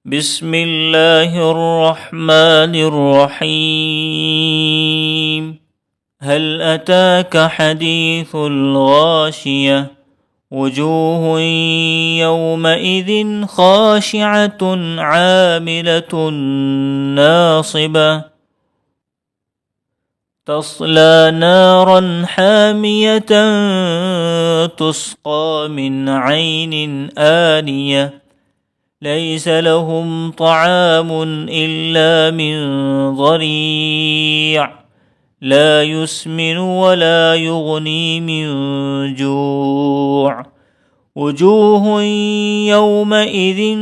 بسم الله الرحمن الرحيم. هل أتاك حديث الغاشية؟ وجوه يومئذ خاشعة عاملة ناصبة تصلى نارا حامية تسقى من عين آنية ليس لهم طعام إلا من ضريع لا يسمن ولا يغني من جوع. وجوه يومئذ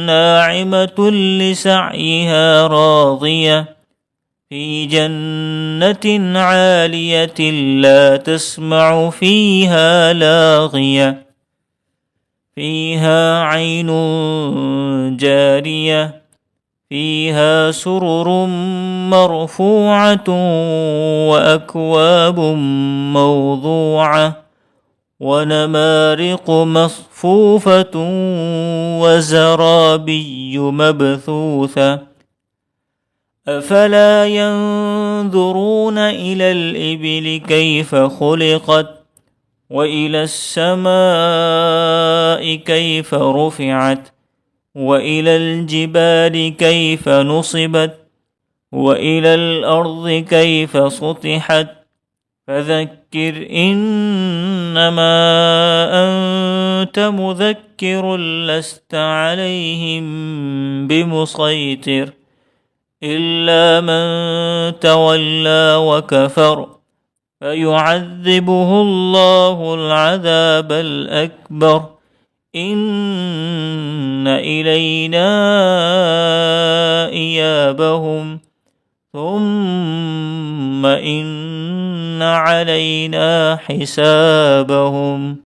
ناعمة لسعيها راضية في جنة عالية لا تسمع فيها لاغية فيها عين جارية فيها سرر مرفوعة وأكواب موضوعة ونمارق مصفوفة وزرابي مبثوثة أفلا ينظرون إلى الإبل كيف خلقت وإلى السماء كيف رفعت وإلى الجبال كيف نصبت وإلى الأرض كيف سطحت فذكر إنما أنت مذكر لست عليهم بمسيطر إلا من تولى وكفر فيعذبه الله العذاب الأكبر إن إلينا إيابهم ثم إن علينا حسابهم.